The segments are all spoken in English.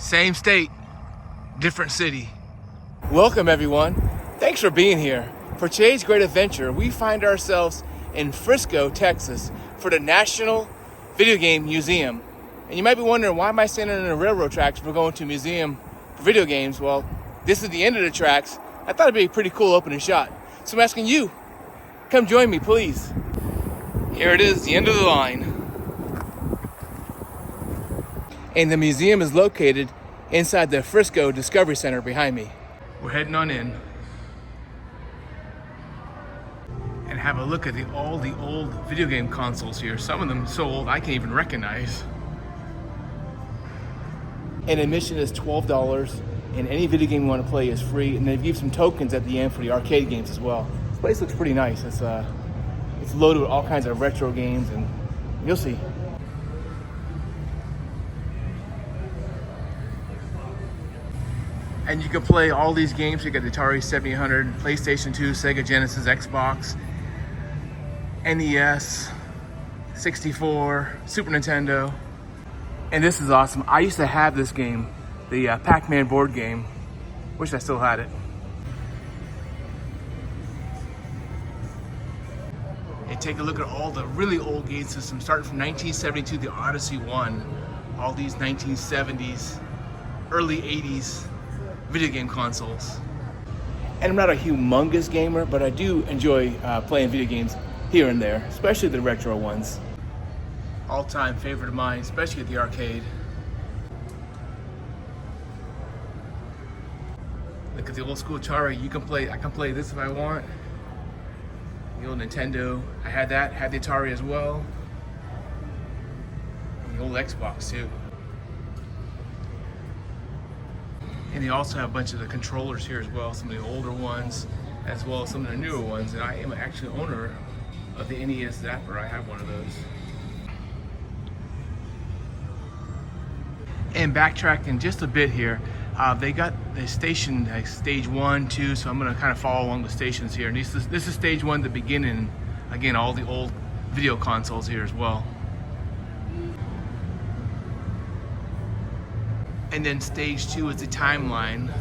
Same state, different city. Welcome everyone. Thanks for being here. For today's great adventure, we find ourselves in Frisco, Texas for the National Videogame Museum. And you might be wondering, why am I standing on the railroad tracks if we're going to a museum for video games? Well, this is the end of the tracks. I thought it'd be a pretty cool opening shot. So I'm asking you, come join me, please. Here it is, the end of the line. And the museum is located inside the Frisco Discovery Center behind me. We're heading on in and have a look at all the old video game consoles here. Some of them so old I can't even recognize. And admission is $12, and any video game you want to play is free. And they give some tokens at the end for the arcade games as well. This place looks pretty nice. It's loaded with all kinds of retro games, and you'll see. And you can play all these games. You got the Atari 7800, PlayStation 2, Sega Genesis, Xbox, NES, 64, Super Nintendo. And this is awesome. I used to have this game, the Pac-Man board game. Wish I still had it. And take a look at all the really old game systems, starting from 1972, the Odyssey 1, all these 1970s, early 80s video game consoles. And I'm not a humongous gamer, but I do enjoy playing video games here and there, especially the retro ones. All-time favorite of mine, especially at the arcade. Look at the old school Atari. I can play this if I want. The old Nintendo, I had that, had the Atari as well. And the old Xbox too. And they also have a bunch of the controllers here as well, some of the older ones, as well as some of the newer ones. And I am actually owner of the NES Zapper. I have one of those. And backtracking just a bit here, they got the station like stage 1, 2, so I'm gonna kind of follow along the stations here. And this is stage 1, the beginning. Again, all the old video consoles here as well. And then stage 2 is the timeline.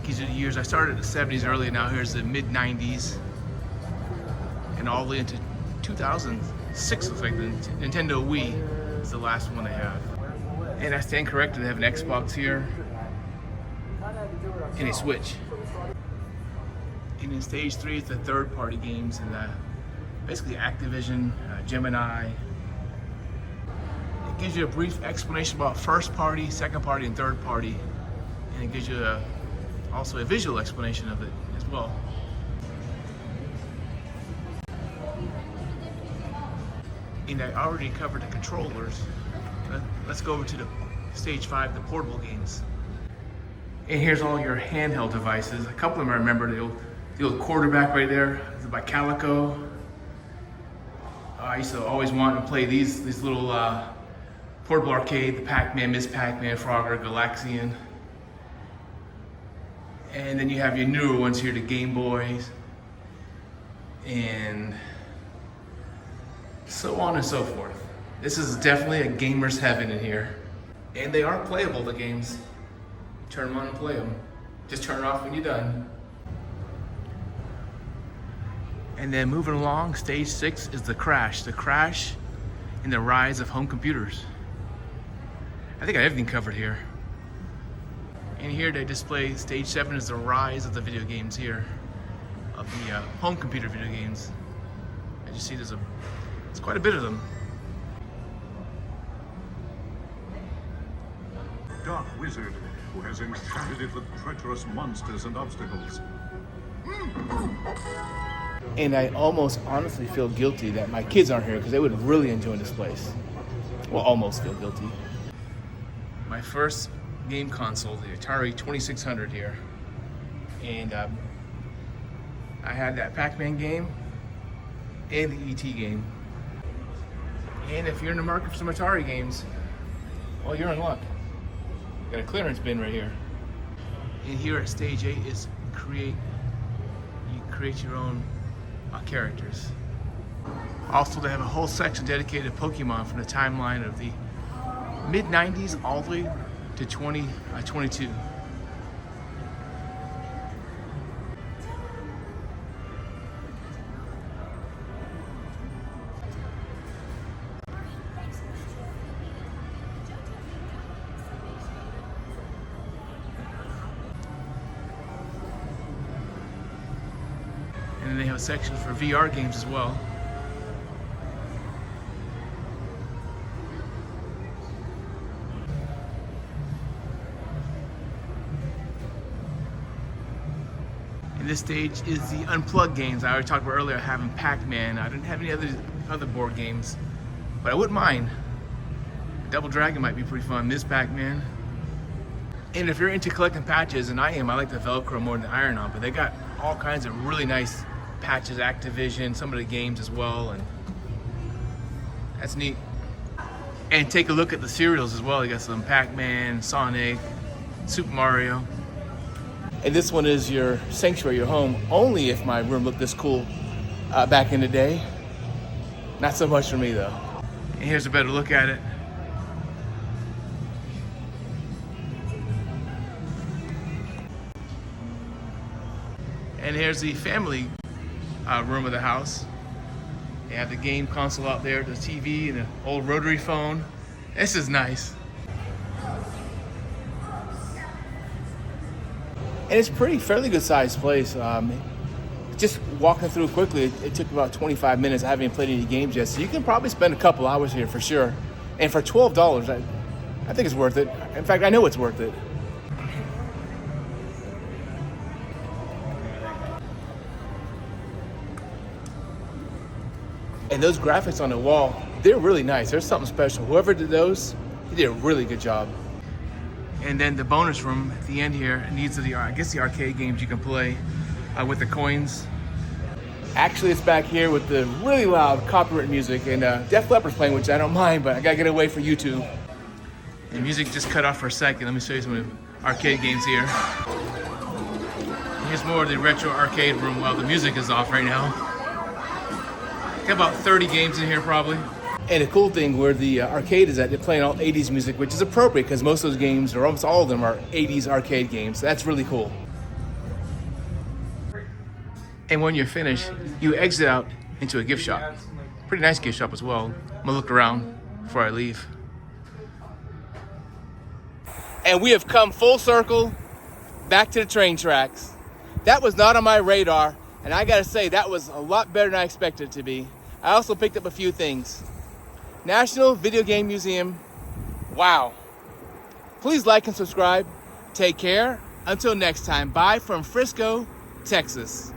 These are the years. I started in the 70s early, now here's the mid 90s. And all the way into 2006, looks like the Nintendo Wii is the last one they have. And I stand corrected, they have an Xbox here and a Switch. And in stage 3 is the third party games, and basically Activision, Gemini. It gives you a brief explanation about first party, second party, and third party. And it gives you also a visual explanation of it as well. And I already covered the controllers. Let's go over to the stage 5, the portable games. And here's all your handheld devices. A couple of them I remember, the old quarterback right there, it's by Calico. I used to always want to play these little portable arcade, the Pac-Man, Miss Pac-Man, Frogger, Galaxian. And then you have your newer ones here, the Game Boys, and so on and so forth. This is definitely a gamer's heaven in here. And they are playable, the games. Turn them on and play them. Just turn it off when you're done. And then moving along, stage 6 is the Crash. The Crash and the rise of home computers. I think I have everything covered here. And here they display stage 7 is the rise of the video games here, of the home computer video games. As you see, there's quite a bit of them. Dark wizard who has enchanted it with treacherous monsters and obstacles. And I almost honestly feel guilty that my kids aren't here, because they would really enjoy this place. Well, almost feel guilty. My first game console, the Atari 2600 here. And I had that Pac-Man game and the ET game. And if you're in the market for some Atari games, well, you're in luck. Got a clearance bin right here. And here at stage 8 is you create your own characters. Also, they have a whole section dedicated to Pokemon from the timeline of the mid-90s all the way to 2022. And then they have a section for VR games as well. And this stage is the Unplugged games. I already talked about earlier having Pac-Man. I didn't have any other board games, but I wouldn't mind. Double Dragon might be pretty fun. Ms. Pac-Man. And if you're into collecting patches, and I am, I like the Velcro more than the iron-on, but they got all kinds of really nice patches, Activision, some of the games as well, and that's neat. And take a look at the cereals as well. You got some Pac-Man, Sonic, Super Mario. And this one is your sanctuary, your home, only if my room looked this cool back in the day. Not so much for me though. And here's a better look at it. And here's the family room of the house. They have the game console out there, the TV, and an old rotary phone. This is nice. And it's fairly good sized place. Just walking through quickly, it took about 25 minutes. I haven't even played any games yet, so you can probably spend a couple hours here for sure. And for $12, I think it's worth it. In fact, I know it's worth it. And those graphics on the wall, they're really nice. There's something special. Whoever did those, he did a really good job. And then the bonus room at the end here needs the arcade games you can play with the coins. Actually, it's back here with the really loud copyright music, and Def Leppard's playing, which I don't mind, but I gotta get away for YouTube. The music just cut off for a second. Let me show you some of the arcade games here. Here's more of the retro arcade room while the music is off right now. Got about 30 games in here probably. And the cool thing where the arcade is at, they're playing all 80s music, which is appropriate because most of those games, or almost all of them, are 80s arcade games. So that's really cool. And when you're finished, you exit out into a gift shop. Pretty nice gift shop as well. I'm gonna look around before I leave. And we have come full circle back to the train tracks. That was not on my radar, and I gotta say, that was a lot better than I expected it to be. I also picked up a few things. National Videogame Museum. Wow. Please like and subscribe. Take care. Until next time. Bye from Frisco, Texas.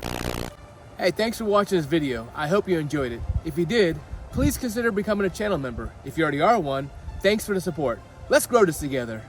Hey, thanks for watching this video. I hope you enjoyed it. If you did, please consider becoming a channel member. If you already are one, thanks for the support. Let's grow this together.